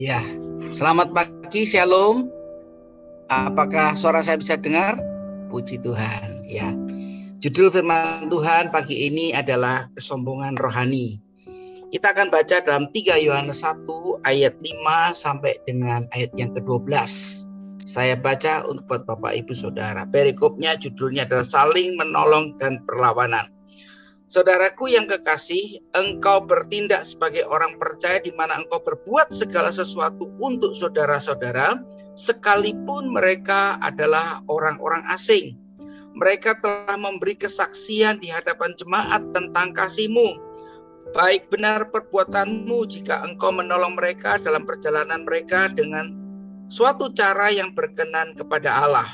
Ya, selamat pagi, Shalom. Apakah suara saya bisa dengar? Puji Tuhan. Ya, judul firman Tuhan pagi ini adalah kesombongan rohani. Kita akan baca dalam 3 Yohanes 1 ayat 5 sampai dengan ayat yang ke-12. Saya baca untuk buat Bapak Ibu Saudara. Perikopnya judulnya adalah saling menolong dan perlawanan. Saudaraku yang kekasih, engkau bertindak sebagai orang percaya di mana engkau berbuat segala sesuatu untuk saudara-saudara, sekalipun mereka adalah orang-orang asing. Mereka telah memberi kesaksian di hadapan jemaat tentang kasih-Mu. Baik benar perbuatanmu jika engkau menolong mereka dalam perjalanan mereka dengan suatu cara yang berkenan kepada Allah.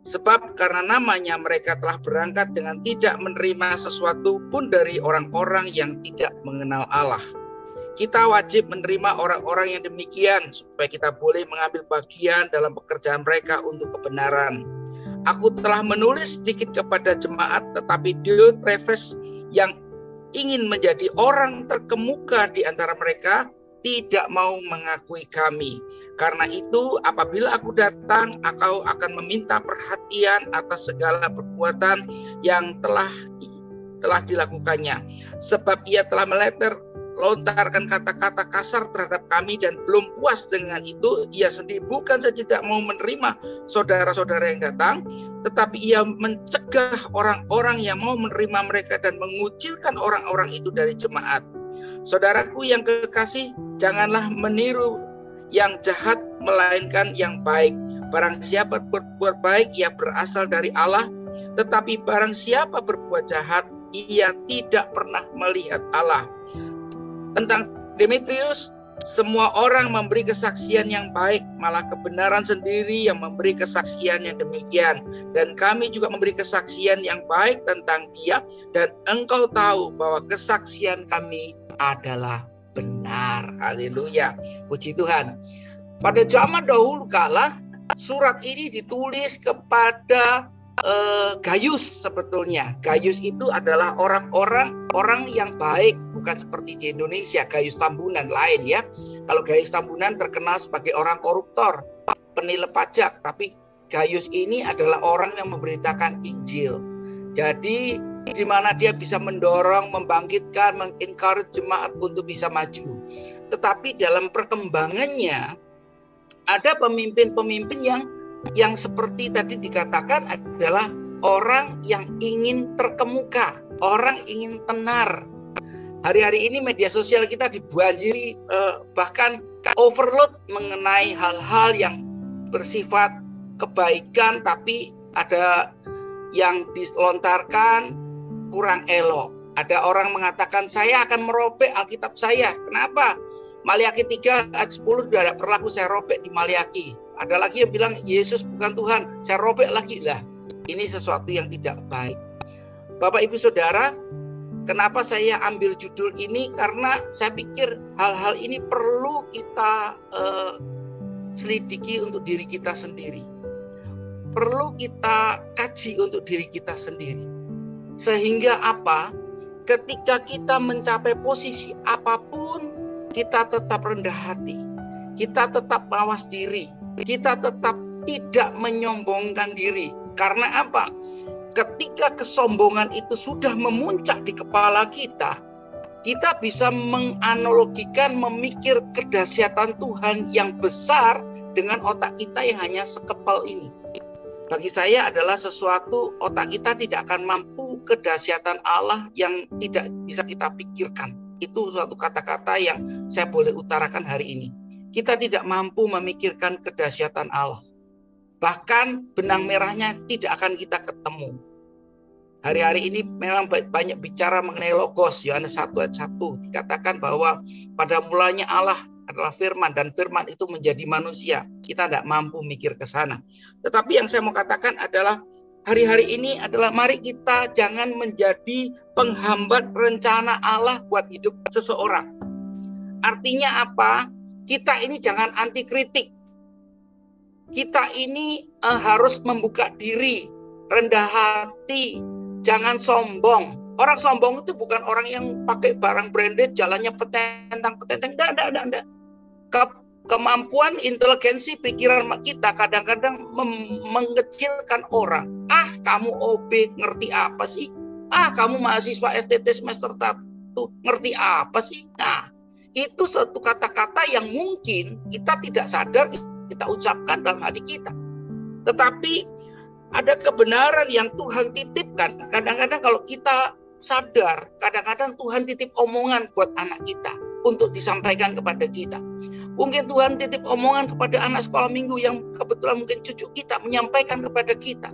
Sebab karena namanya mereka telah berangkat dengan tidak menerima sesuatu pun dari orang-orang yang tidak mengenal Allah. Kita wajib menerima orang-orang yang demikian supaya kita boleh mengambil bagian dalam pekerjaan mereka untuk kebenaran. Aku telah menulis sedikit kepada jemaat, tetapi Diotrephes yang ingin menjadi orang terkemuka di antara mereka tidak mau mengakui kami. Karena itu apabila aku datang, aku akan meminta perhatian atas segala perbuatan yang telah dilakukannya. Sebab ia telah melontarkan kata-kata kasar terhadap kami dan belum puas dengan itu, ia sendiri bukan saja tidak mau menerima saudara-saudara yang datang, tetapi ia mencegah orang-orang yang mau menerima mereka dan mengucilkan orang-orang itu dari jemaat. Saudaraku yang kekasih, janganlah meniru yang jahat, melainkan yang baik. Barang siapa berbuat baik, ia berasal dari Allah. Tetapi barang siapa berbuat jahat, ia tidak pernah melihat Allah. Tentang Demetrius, semua orang memberi kesaksian yang baik, malah kebenaran sendiri yang memberi kesaksian yang demikian. Dan kami juga memberi kesaksian yang baik tentang dia, dan engkau tahu bahwa kesaksian kami adalah benar. Haleluya, puji Tuhan. Pada zaman dahulu kala, surat ini ditulis kepada Gaius sebetulnya. Gaius itu adalah orang yang baik, bukan seperti di Indonesia Gaius Tambunan lain ya. Kalau Gaius Tambunan terkenal sebagai orang koruptor, penilai pajak, tapi Gaius ini adalah orang yang memberitakan Injil. Jadi di mana dia bisa mendorong, membangkitkan, mengencourage jemaat untuk bisa maju. Tetapi dalam perkembangannya ada pemimpin-pemimpin yang seperti tadi dikatakan adalah orang yang ingin terkemuka, orang ingin tenar. Hari-hari ini media sosial kita dibanjiri bahkan overload mengenai hal-hal yang bersifat kebaikan, tapi ada yang dilontarkan kurang elok. Ada orang mengatakan saya akan merobek Alkitab saya. Kenapa? Maliaki 3 ayat 10 sudah ada berlaku, saya robek di Maliaki. Ada lagi yang bilang Yesus bukan Tuhan, saya robek lagi lah. Ini sesuatu yang tidak baik. Bapak Ibu Saudara, kenapa saya ambil judul ini? Karena saya pikir hal-hal ini perlu kita selidiki untuk diri kita sendiri. Perlu kita kaji untuk diri kita sendiri. Sehingga apa? Ketika kita mencapai posisi apapun, kita tetap rendah hati. Kita tetap mawas diri. Kita tetap tidak menyombongkan diri. Karena apa? Ketika kesombongan itu sudah memuncak di kepala kita, kita bisa menganalogikan, memikir kedahsyatan Tuhan yang besar dengan otak kita yang hanya sekepal ini. Bagi saya adalah sesuatu otak kita tidak akan mampu kedahsyatan Allah yang tidak bisa kita pikirkan. Itu suatu kata-kata yang saya boleh utarakan hari ini. Kita tidak mampu memikirkan kedahsyatan Allah. Bahkan benang merahnya tidak akan kita ketemu. Hari-hari ini memang banyak bicara mengenai logos. Yohanes 1 ayat 1 dikatakan bahwa pada mulanya Allah adalah firman, dan firman itu menjadi manusia. Kita tidak mampu mikir ke sana. Tetapi yang saya mau katakan adalah hari-hari ini adalah mari kita jangan menjadi penghambat rencana Allah buat hidup seseorang. Artinya apa? Kita ini jangan anti kritik. Kita ini harus membuka diri, rendah hati, jangan sombong. Orang sombong itu bukan orang yang pakai barang branded, jalannya petentang-petenteng. Enggak. Kemampuan inteligensi pikiran kita kadang-kadang mengecilkan orang. Ah, kamu OB ngerti apa sih? Ah, kamu mahasiswa STT semester 1 ngerti apa sih? Nah, itu suatu kata-kata yang mungkin kita tidak sadar kita ucapkan dalam hati kita. Tetapi ada kebenaran yang Tuhan titipkan. Kadang-kadang kalau kita sadar, kadang-kadang Tuhan titip omongan buat anak kita untuk disampaikan kepada kita. Mungkin Tuhan titip omongan kepada anak sekolah minggu yang kebetulan mungkin cucu kita menyampaikan kepada kita.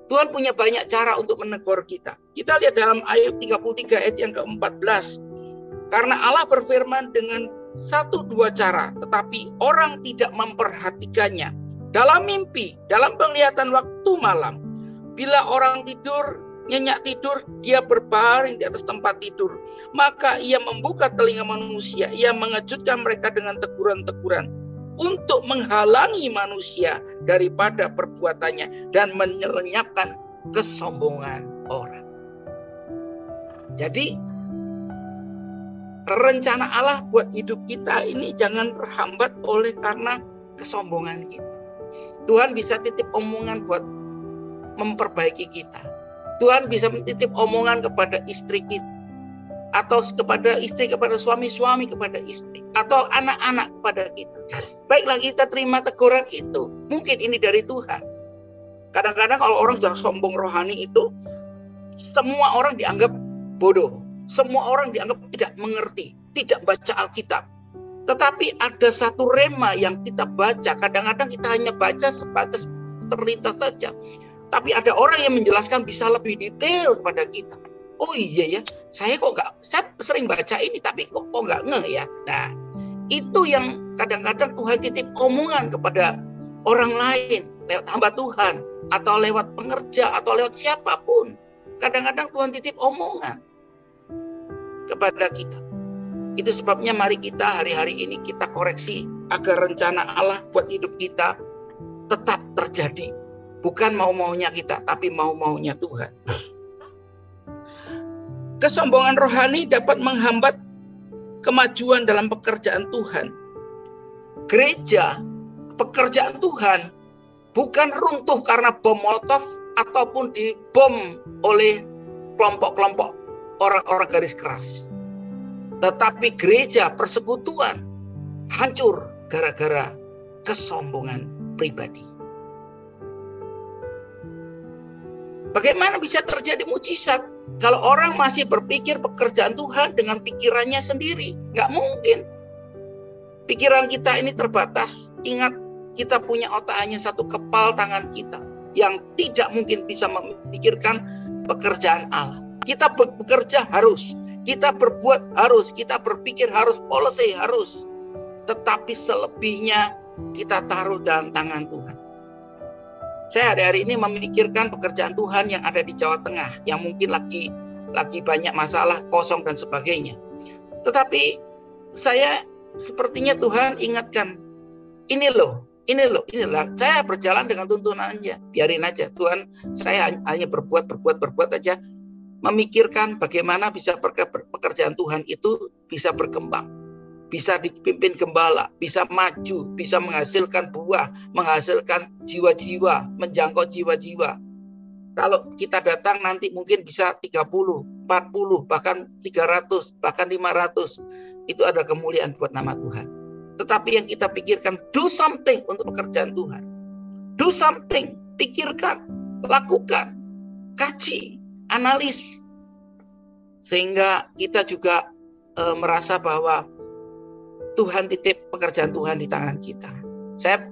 Tuhan punya banyak cara untuk menegur kita. Kita lihat dalam Ayub 33 ayat yang ke-14. Karena Allah berfirman dengan 1-2 cara, tetapi orang tidak memperhatikannya. Dalam mimpi, dalam penglihatan waktu malam, bila orang tidur, nyenyak tidur, dia berbaring di atas tempat tidur. Maka ia membuka telinga manusia, ia mengejutkan mereka dengan teguran-teguran untuk menghalangi manusia daripada perbuatannya dan menyelenyapkan kesombongan orang. Jadi rencana Allah buat hidup kita ini jangan terhambat oleh karena kesombongan kita. Tuhan bisa titip omongan buat memperbaiki kita. Tuhan bisa titip omongan kepada istri kita, atau kepada istri, kepada suami kepada istri, atau anak-anak kepada kita. Baiklah kita terima teguran itu. Mungkin ini dari Tuhan. Kadang-kadang kalau orang sudah sombong rohani itu, semua orang dianggap bodoh. Semua orang dianggap tidak mengerti, tidak baca Alkitab. Tetapi ada satu rema yang kita baca. Kadang-kadang kita hanya baca sebatas terlintas saja. Tapi ada orang yang menjelaskan bisa lebih detail kepada kita. Oh iya ya, saya sering baca ini, tapi kok nggak ngeh ya. Nah, itu yang kadang-kadang Tuhan titip omongan kepada orang lain, lewat hamba Tuhan, atau lewat pengerja, atau lewat siapapun. Kadang-kadang Tuhan titip omongan kepada kita. Itu sebabnya mari kita hari-hari ini kita koreksi agar rencana Allah buat hidup kita tetap terjadi. Bukan mau-maunya kita, tapi mau-maunya Tuhan. Kesombongan rohani dapat menghambat kemajuan dalam pekerjaan Tuhan. Gereja, pekerjaan Tuhan, bukan runtuh karena bom Molotov ataupun dibom oleh kelompok-kelompok orang-orang garis keras. Tetapi gereja, persekutuan, hancur gara-gara kesombongan pribadi. Bagaimana bisa terjadi mujizat kalau orang masih berpikir pekerjaan Tuhan dengan pikirannya sendiri? Nggak mungkin. Pikiran kita ini terbatas. Ingat, kita punya otak hanya satu kepal tangan kita yang tidak mungkin bisa memikirkan pekerjaan Allah. Kita bekerja harus, kita berbuat harus, kita berpikir harus, policy harus. Tetapi selebihnya kita taruh dalam tangan Tuhan. Saya hari-hari ini memikirkan pekerjaan Tuhan yang ada di Jawa Tengah, yang mungkin lagi banyak masalah, kosong dan sebagainya. Tetapi saya sepertinya Tuhan ingatkan, inilah. Saya berjalan dengan tuntunan aja, biarin aja. Tuhan, saya hanya berbuat aja, memikirkan bagaimana bisa pekerjaan Tuhan itu bisa berkembang. Bisa dipimpin gembala, bisa maju, bisa menghasilkan buah, menghasilkan jiwa-jiwa, menjangkau jiwa-jiwa. Kalau kita datang nanti mungkin bisa 30, 40, bahkan 300, bahkan 500. Itu ada kemuliaan buat nama Tuhan. Tetapi yang kita pikirkan, do something untuk pekerjaan Tuhan. Do something, pikirkan, lakukan, kaji, analis. Sehingga kita juga merasa bahwa Tuhan titip pekerjaan Tuhan di tangan kita. Saya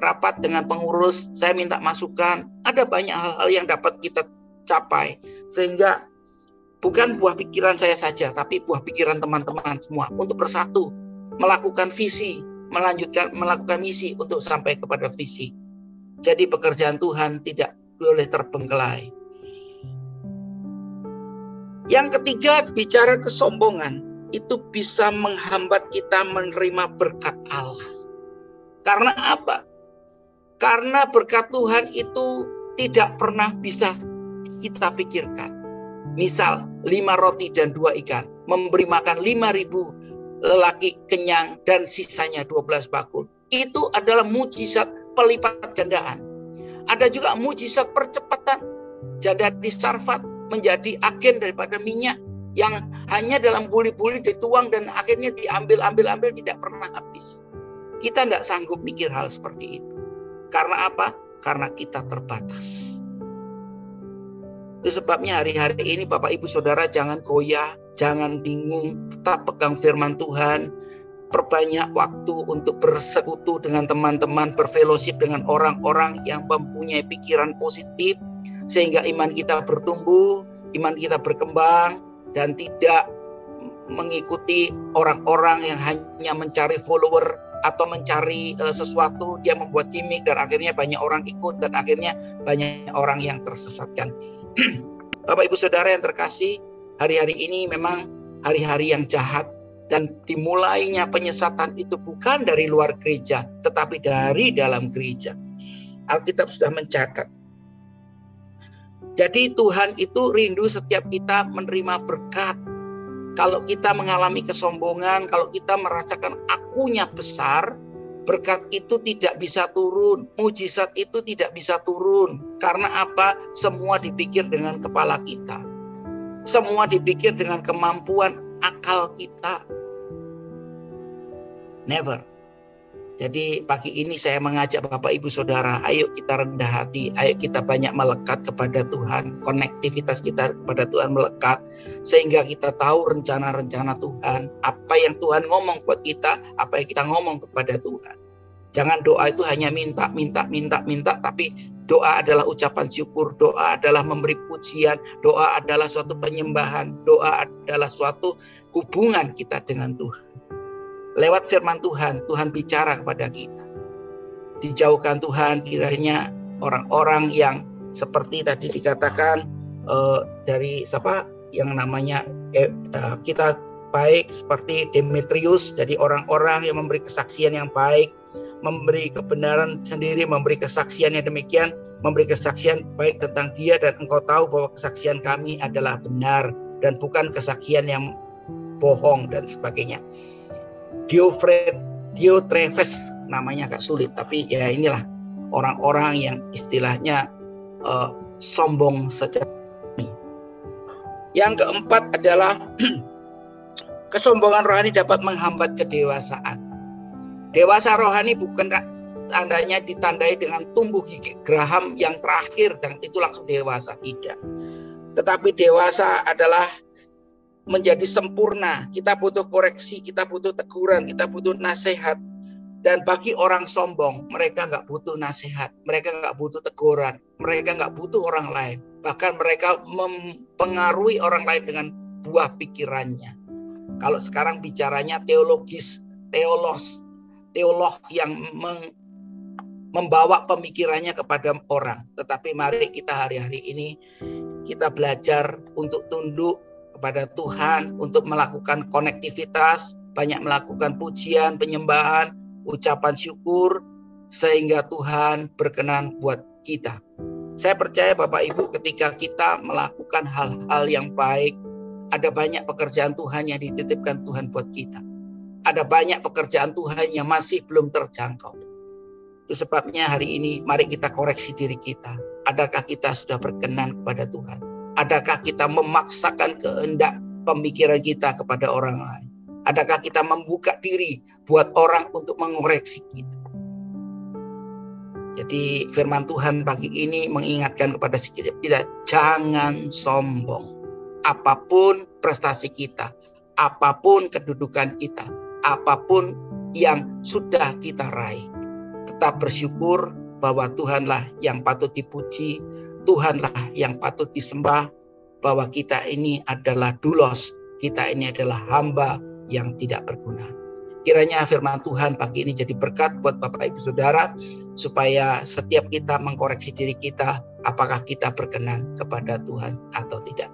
rapat dengan pengurus, saya minta masukan. Ada banyak hal-hal yang dapat kita capai. Sehingga bukan buah pikiran saya saja, tapi buah pikiran teman-teman semua. Untuk bersatu, melakukan visi, melakukan misi untuk sampai kepada visi. Jadi pekerjaan Tuhan tidak boleh terbengkelai. Yang ketiga, bicara kesombongan. Itu bisa menghambat kita menerima berkat Allah. Karena apa? Karena berkat Tuhan itu tidak pernah bisa kita pikirkan. Misal 5 roti dan 2 ikan memberi makan 5.000 lelaki kenyang dan sisanya 12 bakul. Itu adalah mujizat pelipat gandaan. Ada juga mujizat percepatan. Janda di Sarfat menjadi agen daripada minyak yang hanya dalam buli-buli dituang dan akhirnya diambil tidak pernah habis. Kita tidak sanggup mikir hal seperti itu. Karena apa? Karena kita terbatas. Itu sebabnya hari-hari ini Bapak Ibu Saudara jangan goyah, jangan bingung, tetap pegang firman Tuhan. Perbanyak waktu untuk bersekutu dengan teman-teman, berfellowship dengan orang-orang yang mempunyai pikiran positif, sehingga iman kita bertumbuh, iman kita berkembang, dan tidak mengikuti orang-orang yang hanya mencari follower atau mencari sesuatu, dia membuat gimmick dan akhirnya banyak orang ikut dan akhirnya banyak orang yang tersesatkan. Bapak Ibu Saudara yang terkasih, hari-hari ini memang hari-hari yang jahat dan dimulainya penyesatan itu bukan dari luar gereja tetapi dari dalam gereja. Alkitab sudah mencatat. Jadi Tuhan itu rindu setiap kita menerima berkat. Kalau kita mengalami kesombongan, kalau kita merasakan akunya besar, berkat itu tidak bisa turun, mujizat itu tidak bisa turun. Karena apa? Semua dipikir dengan kepala kita. Semua dipikir dengan kemampuan akal kita. Never. Jadi pagi ini saya mengajak Bapak Ibu Saudara, ayo kita rendah hati, ayo kita banyak melekat kepada Tuhan. Konektivitas kita kepada Tuhan melekat, sehingga kita tahu rencana-rencana Tuhan. Apa yang Tuhan ngomong buat kita, apa yang kita ngomong kepada Tuhan. Jangan doa itu hanya minta, tapi doa adalah ucapan syukur, doa adalah memberi pujian, doa adalah suatu penyembahan, doa adalah suatu hubungan kita dengan Tuhan. Lewat firman Tuhan, Tuhan bicara kepada kita. Dijauhkan Tuhan kiranya orang-orang yang seperti tadi dikatakan dari siapa yang namanya kita baik seperti Demetrius, jadi orang-orang yang memberi kesaksian yang baik, memberi kebenaran sendiri, memberi kesaksian yang demikian, memberi kesaksian baik tentang dia dan engkau tahu bahwa kesaksian kami adalah benar dan bukan kesaksian yang bohong dan sebagainya. Diotrephes namanya agak sulit, tapi ya inilah orang-orang yang istilahnya sombong saja. Yang keempat adalah kesombongan rohani dapat menghambat kedewasaan. Dewasa rohani bukan tandanya ditandai dengan tumbuh gigi geraham yang terakhir dan itu langsung dewasa, tidak. Tetapi dewasa adalah menjadi sempurna. Kita butuh koreksi, kita butuh teguran, kita butuh nasihat. Dan bagi orang sombong, mereka nggak butuh nasihat, mereka nggak butuh teguran, mereka nggak butuh orang lain. Bahkan mereka mempengaruhi orang lain dengan buah pikirannya. Kalau sekarang bicaranya teolog yang membawa pemikirannya kepada orang. Tetapi mari kita hari-hari ini kita belajar untuk tunduk kepada Tuhan, untuk melakukan konektivitas, banyak melakukan pujian, penyembahan, ucapan syukur, sehingga Tuhan berkenan buat kita. Saya percaya Bapak Ibu, ketika kita melakukan hal-hal yang baik, ada banyak pekerjaan Tuhan yang dititipkan Tuhan buat kita. Ada banyak pekerjaan Tuhan yang masih belum terjangkau. Itu sebabnya hari ini mari kita koreksi diri kita. Adakah kita sudah berkenan kepada Tuhan? Adakah kita memaksakan kehendak pemikiran kita kepada orang lain? Adakah kita membuka diri buat orang untuk mengoreksi kita? Jadi firman Tuhan pagi ini mengingatkan kepada kita, jangan sombong. Apapun prestasi kita, apapun kedudukan kita, apapun yang sudah kita raih, tetap bersyukur bahwa Tuhanlah yang patut dipuji, Tuhanlah yang patut disembah, bahwa kita ini adalah doulos, kita ini adalah hamba yang tidak berguna. Kiranya firman Tuhan pagi ini jadi berkat buat Bapak Ibu Saudara, supaya setiap kita mengkoreksi diri kita, apakah kita berkenan kepada Tuhan atau tidak.